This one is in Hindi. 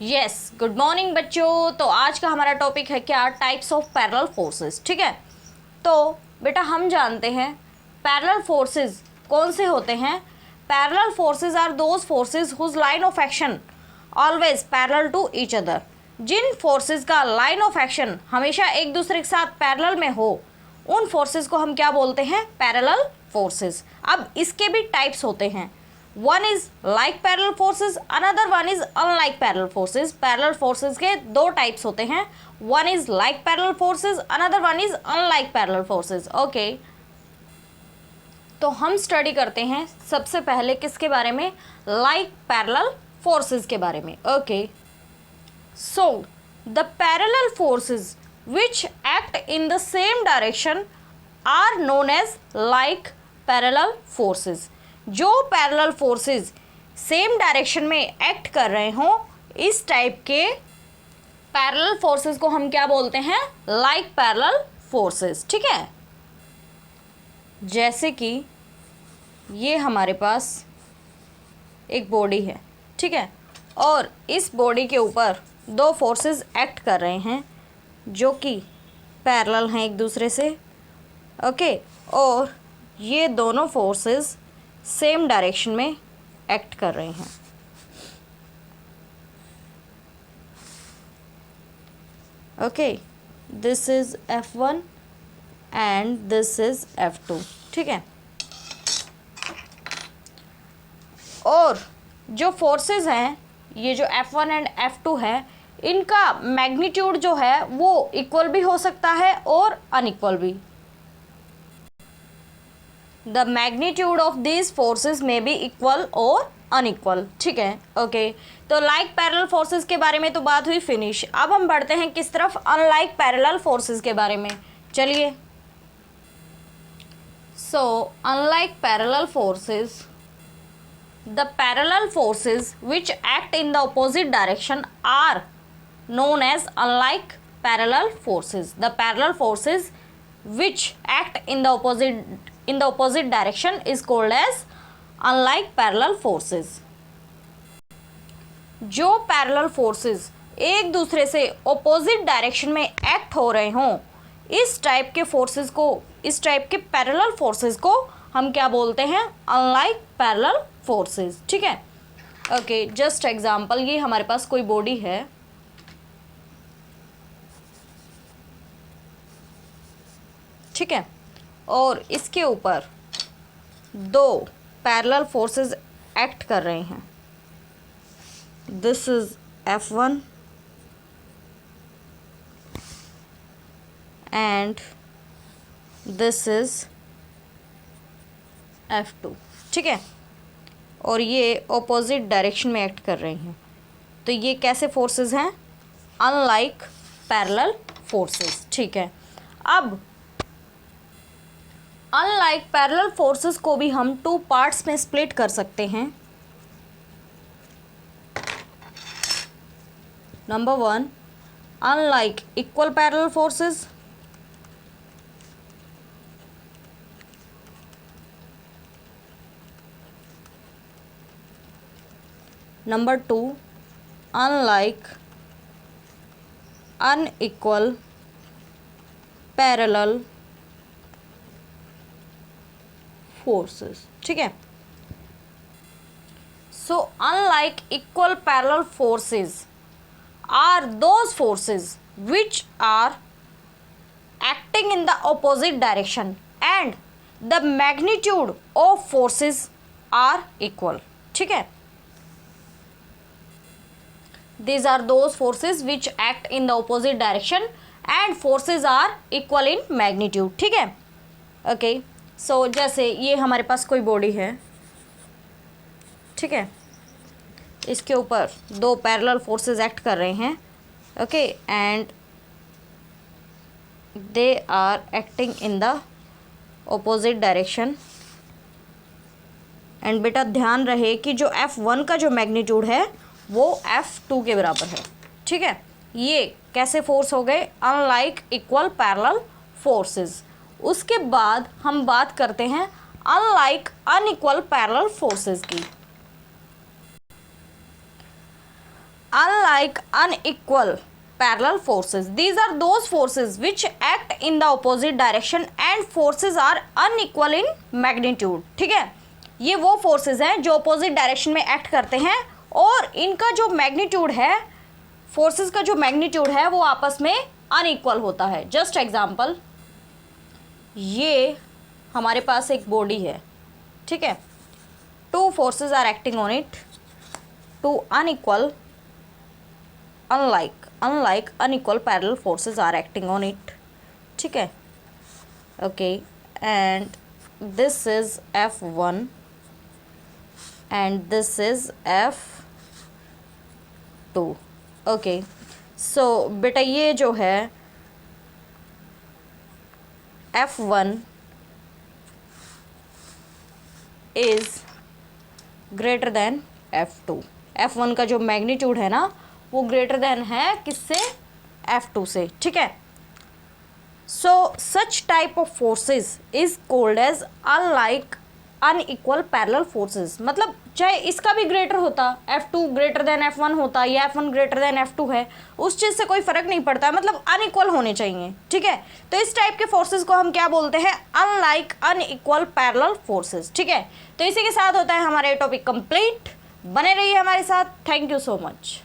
यस, गुड मॉर्निंग बच्चों। तो आज का हमारा टॉपिक है क्या, टाइप्स ऑफ पैरेलल फोर्सेस। ठीक है, तो बेटा हम जानते हैं पैरेलल फोर्सेस कौन से होते हैं। Parallel forces are those forces whose line of action always parallel to each other. जिन फोर्सेस का लाइन ऑफ एक्शन हमेशा एक दूसरे के साथ पैरेलल में हो, उन फोर्सेस को हम क्या बोलते हैं, पैरेलल फोर्सेस। अब इसके भी टाइप्स होते हैं, one is like parallel forces, another one is unlike parallel forces. Parallel forces के दो टाइप्स होते हैं, one is like parallel forces, another one is unlike parallel forces. Okay, तो हम स्टडी करते हैं सबसे पहले किसके बारे में, लाइक पैरेलल फोर्सेस के बारे में। Okay, so the parallel forces which act in the same direction are known as like parallel forces। जो पैरेलल फोर्सेस सेम डायरेक्शन में एक्ट कर रहे हों, इस टाइप के पैरेलल फोर्सेस को हम क्या बोलते हैं, लाइक पैरेलल फोर्सेस। ठीक है, जैसे कि ये हमारे पास एक बॉडी है, ठीक है, और इस बॉडी के ऊपर दो फोर्सेस एक्ट कर रहे हैं जो कि पैरेलल हैं एक दूसरे से। ओके, और ये दोनों फोर्सेस सेम डायरेक्शन में एक्ट कर रहे हैं। Okay, this is F1 and this is F2। ठीक है, और जो फोर्सेस हैं, ये जो F1 एंड F2 है, इनका मैग्नीट्यूड जो है वो इक्वल भी हो सकता है और अनइक्वल भी। The magnitude of these forces में बी इक्वल और अनइक्वल। ठीक है, ओके, तो लाइक पैरेलल फोर्सेस के बारे में तो बात हुई फिनिश। अब हम बढ़ते हैं किस तरफ, अनलाइक पैरेलल फोर्सेस के बारे में। चलिए, so unlike parallel forces, the parallel forces which act in the opposite direction are known as unlike parallel forces। The parallel forces which act in the opposite direction is called as unlike parallel forces। जो पैरेलल फोर्सेस एक दूसरे से ऑपोजिट डायरेक्शन में एक्ट हो रहे हों, इस टाइप के फोर्सेस को, इस टाइप के पैरेलल फोर्सेस को हम क्या बोलते हैं, अनलाइक पैरेलल फोर्सेस। ठीक है, ओके, जस्ट एग्जांपल, ये हमारे पास कोई बॉडी है, ठीक है, और इसके ऊपर दो पैरेलल फोर्सेस एक्ट कर रहे हैं। This is F1 and this is F2। ठीक है, और ये ऑपोजिट डायरेक्शन में एक्ट कर रहे हैं, तो ये कैसे फोर्सेस हैं, अनलाइक पैरेलल फोर्सेस। ठीक है, अब अनलाइक पैरेलल फोर्सेस को भी हम टू पार्ट्स में स्प्लिट कर सकते हैं। Number one, unlike equal parallel forces, number two, unlike unequal parallel forces. ठीक है, so unlike equal parallel forces are those forces which are acting in the opposite direction and the magnitude of forces are equal. ठीक है, these are those forces which act in the opposite direction and forces are equal in magnitude। ठीक है, ओके, सो जैसे ये हमारे पास कोई बॉडी है, ठीक है, इसके ऊपर दो पैरेलल फोर्सेस एक्ट कर रहे हैं। Okay, and they are acting in the opposite direction. And बेटा ध्यान रहे कि जो F1 का जो मैग्नीट्यूड है वो F2 के बराबर है। ठीक है, ये कैसे फोर्स हो गए, अनलाइक इक्वल पैरेलल फोर्सेस। उसके बाद हम बात करते हैं अनलाइक अनइक्वल पैरेलल फोर्सेस की। unlike unequal parallel forces, these are those forces which act in the opposite direction and forces are unequal in magnitude. ठीक है, ये वो फोर्सेस हैं जो अपोजिट डायरेक्शन में एक्ट करते हैं और इनका जो मैग्नीट्यूड है, फोर्सेस का जो मैग्नीट्यूड है वो आपस में अनइक्वल होता है. जस्ट एग्जांपल, ये हमारे पास एक बॉडी है, ठीक है, two forces are acting on it, two unequal unlike unequal parallel forces are acting on it. ठीक है, okay, and this is F1 and this is F2. Okay, so बेटा ये जो है F1 is greater than F2. F1 का जो मैग्नीट्यूड है ना वो ग्रेटर देन है किससे? F2 से. ठीक है, so such type of forces is called as unlike unequal parallel forces. मतलब चाहे इसका भी ग्रेटर होता, F2 ग्रेटर देन F1 होता या F1 ग्रेटर देन F2 है, उस चीज़ से कोई फ़र्क नहीं पड़ता, मतलब अनइक्वल होने चाहिए. ठीक है, तो इस टाइप के फोर्सेस को हम क्या बोलते हैं? Unlike unequal parallel forces. ठीक है, तो इसी के साथ होता है हमारा ये टॉपिक कंप्लीट. बने रहिए हमारे साथ. Thank you so much.